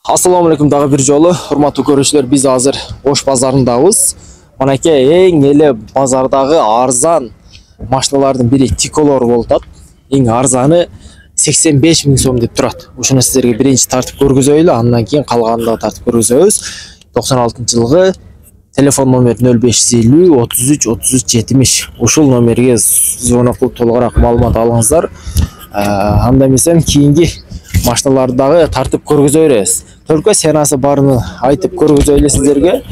Assalamu alaikum дагы бир жолу. Урматтуу көрүүчүлөр, биз азыр Ош базарындабыз. Манаке эң эле базардагы арзан машиналардын бири Тиколор болуп атат. Эң арзаны 85 миң сом деп турат. Ушуну сиздерге биринчи тартып көргүзөйлү, андан кийин калганын да тартып көргүзөбүз. 96-жылгы телефон номер 0550 33 33 70. Ушул номерге звонок кылып толугураак маалымат алыңыздар. Анда эмесем кийинки машиналардагы тартып көргүзө беребиз. Только сенасы барын айтып көргүзөйлү сиздерге.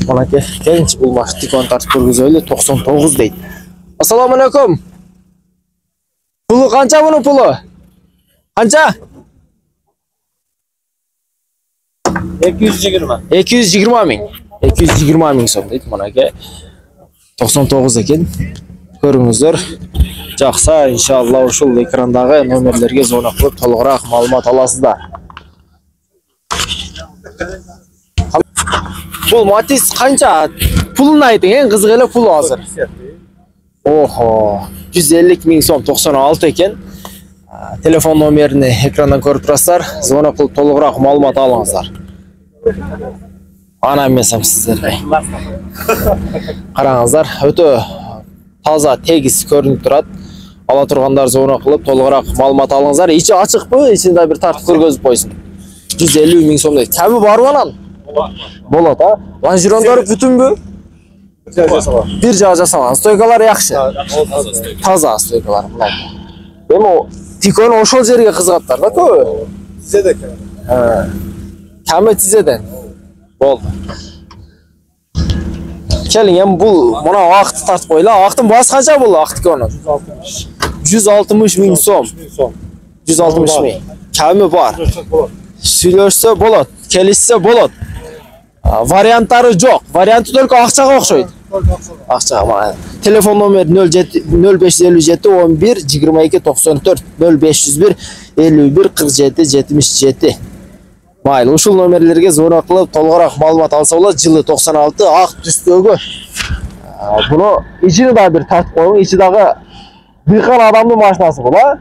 Манаке келинчи бул машинаны тартып көргүзөйлү. 99 дейт. Ассаламу алейкум. Пулу канча мунун пулу? Канча? 220. 220 миң. 220 миң сом дейт манаке. 99 экен. Көрүңүздөр. Жакса, иншалла ушул экрандагы номерлерге звонок кылып толугураак маалымат аласыздар. Бул Матис канча? Пулун айтың, эң кызык эле пулу азыр. Охо, 150 миң сом 96 экен. Телефон номерин экрандан көрүп турасыздар. Звонок кылып толугураак маалымат алыңыздар. Ана эмесем сиздерге. Караңыздар, өтө таза, тегиз көрүнүп турат. Ала тургандар звонок кылып толугураак маалымат алыңыздар. Ичи ачыкпы? Ичинде бир тартып көргөзүп койсун. 150 миң сом дейт. Кеби барбы анан? Болот, а? Лонжерондору бүтүнбү? Бир жагы жасалган. Стойкалар жакшы. Таза стойкалар. Эми Тикону ошол жерге кызыгаттар да көбү. Тизеден. Каме тизеден. Болду. Келин, эми бул мына акты тартып койлу. Актын баасы канча бул Актиконун? 160 миң сом. 160 миң. Ками бар. Сүйлөшсө болот, келишсе болот. Варианттары жок. Варианты только акчага окшойт. Акчага мына. Телефон номер 0557 11 22 94 0501 51 47 77. Майыл, ушул номерлерге звонок кылып толугураак маалымат алса болот. Жылы 96 ак түстөгү. Буну ичини да бир тартып коюң. Ичи дагы дыйкан адамдын машинасы бул, а?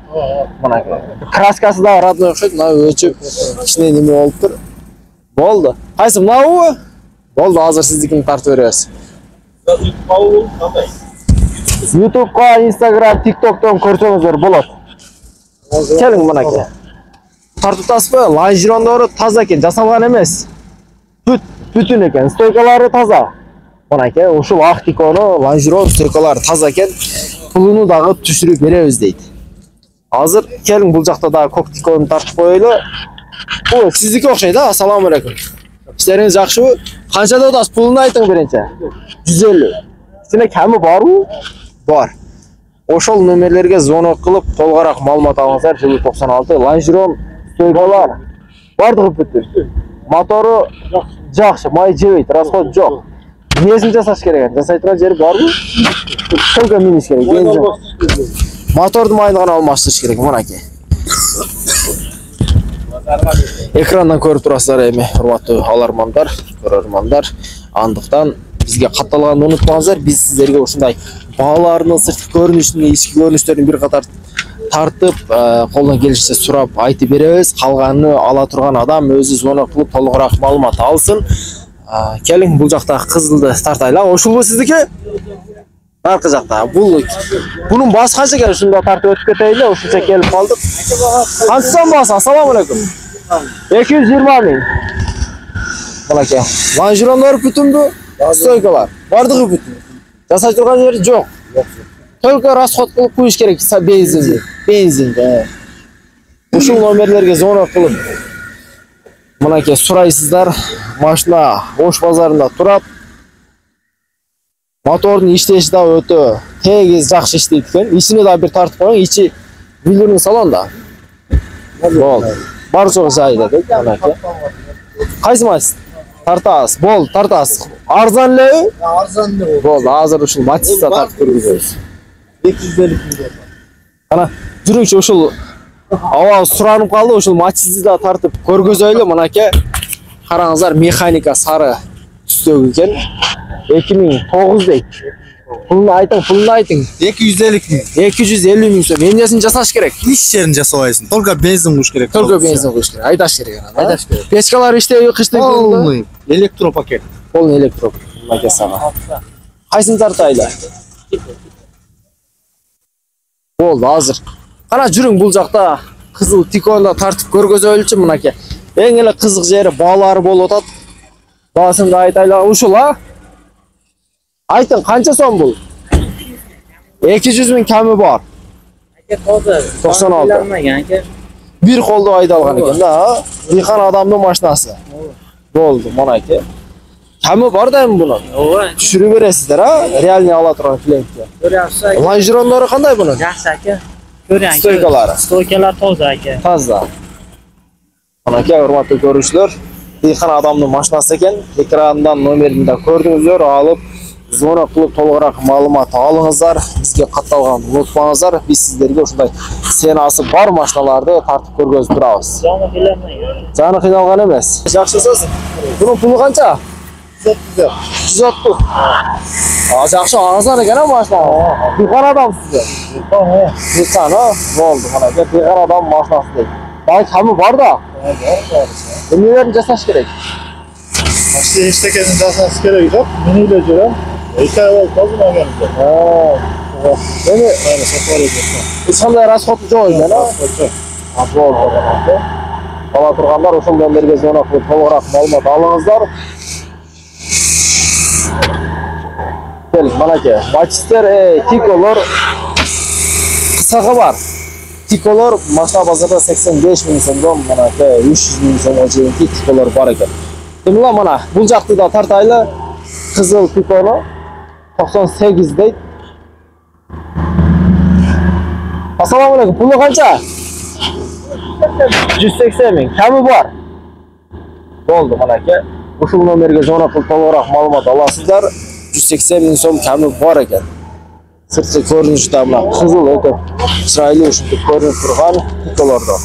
Мына краскасы да родной окшойт. Мына өчүп кичине неме болуп тур. Болду. Кайсы мынабы? Болду, азыр сиздикini тартып беребиз. YouTube'га, Instagram, TikTok'тон көрсөңүздөр болот. Келиң мынаке. Тартып атасызбы? Лонжерондору таза экен, жасалган эмес. Бүтүн экен, стойкалары таза. Мынаке, ушул Актикону лонжерон стойкалары таза экен. Пулуну дагы түшүрүп беребиз дейт. Азыр келиң бул жакта дагы Коктикону тартып коелу. Бул сиздики окшойт, да? Ассаламу алейкум. Иштериңиз жакшыбы? Канчада атасыз? Пулуну айтың биринчи. 150. Сине ками барбы? Бар. Ошол номерлерге звонок кылып толугураак маалымат алыңыздар. Жылы 96 лонжерон стойкалар бардыгы бүтүн. Мотору жакшы, май жебейт, расход жок. Бензин жасаш керек. Жасай турган жери барбы? Только минус керек. Бензин. Мотордун майын гана алмаштырыш керек, мынаке. Экрандан көрүп турасыздар эми, урматтуу алармандар, көрөрмандар. Андыктан бизге катталганды унутпаңыздар. Биз сиздерге ушундай бааларынын сырткы көрүнүшүн, ички көрүнүштөрүн бир катар тартып, колдон келишинче сурап айтып беребиз. Калганын ала турган адам өзү звонок кылып толугураак маалымат алсын. Келиң бул жакта кызылды тартайлы. Ошулбу сиздики? Аркы жакта. Бунун баасы канча экен? Ушунда тартып өтүп кетейли. Ушунча келип калдык. Канча сом баасы? Ассаламу алейкум. 220 миң. Мынаке. Лонжерондор бүтүнбү? Стойкалар бардыгы бүтүн. Жасай турган жери жок. Только расход кылып коюш керек бензинди. Ушул номерлерге звонок кылып мынаке сурайсыздар. Машина Ош базарында турат. Мотордун иштеши да өтө тегиз, жакшы иштейт экен. Ичине да бир тартып коюң. Ичи билүүнүн салонда. Болду. Бар жок жайда дейт мынаке. Кайсы Матис? Тартасыз. Болду, тартасыз. Арзан элеби? Арзан эле болду. Болду, азыр ушул Матисти тартып көргүзөбүз. 250 миң. Кана, жүрүңчү ушул аба суранып калды, ушул Матисти да тартып көргүзөйлү. Мынаке. Караңыздар, механика сары түстөгү экен. 2009 дейт. Pulunu ayting. 250 000. 250 ming so'm. Emnesini jasash kerak? İş yerini jasabeysin. Только benzin quyish kerak. Только benzin quyish kerak. Haydash kerak ana. Haydash kerak. Pechkalar ishtaydi qishdan kunda. Полный электропакет. Полный elektro. Aka sana. Qaysini tartayli? Bo'ldi, hozir. Qara juring bu yoqda qizil tikonda tartib ko'rgazaylikchi bunaka. Eng ele qiziq jeri bog'lari bo'lib o'tadi. Bosimda aytaylar, ushula. Ayting, qancha so'm bu? 200 ming kami bor. Aka toza. 96. Bilanmagan aka. Bir qo'lda aydalgan ekan-da, Dehqon odamning mashinasi. Bo'ldi, mana aka. Kami bor-da buni. Tushirib berasizlar, ha? Realni ola turgan klientga. Ko'ryapsiz. Lonjironlari qanday buni? Yaxshi aka. Ko'ring. Stoykalari. Stoykalar toza aka. Toza. Mana aka, hurmatli ko'ruvchilar, Dehqon odamning mashinasi ekan. Ekrandan nomerini da ko'rdingizlar, olib zona qilib to'liqroq ma'lumot olingizlar. Bizga qatalgan unutmangizlar. Biz sizlarga shunday senasi bor mashinalarni tartib ko'rgazib turamiz. Joni qiynalmagan. Joni qiynalgan emas. Yaxshisiz? Buning puli qancha? 130. Yaxshi arzon ekan mashina. Dehqon odamsiz. Dehqon, ha? Bo'ldi, mana aka, dehqon odam mashinasi. Balki kami bor-da. Nimalarni jasash kerak? İşte iştekeni jasabeysi kerak yo'q. Meniyle jo'ra. 2 oy bo'ldi tozalaganimda. Meni Mana safar edim. hech qanday rasxoti yo'q ekan, ha? Bo'ldi. Ola turganlar o'shanlarga zona qilib to'liqroq ma'lumot olingizlar. Keling, mana aka, Manchester Tikolar qisqasi bor. Tikolar mashina bozorida 85 ming so'mdan mana aka 300 ming so'mgacha Tikolar bor ekan. Demak, mana bu joqda tartayli qizil Tikoni 98 deydi. Assalomu alaykum. Puli qancha? 180 ming. Kami bor. Bo'ldi, mana aka. Ushbu nomerga zona qilib to'liqroq ma'lumot olasizlar. 180 ming so'm kami bor ekan. Sirtqi ko'rinishda mana qizil ekan. Chiroyli shunday ko'rinib turgan Tikolarda.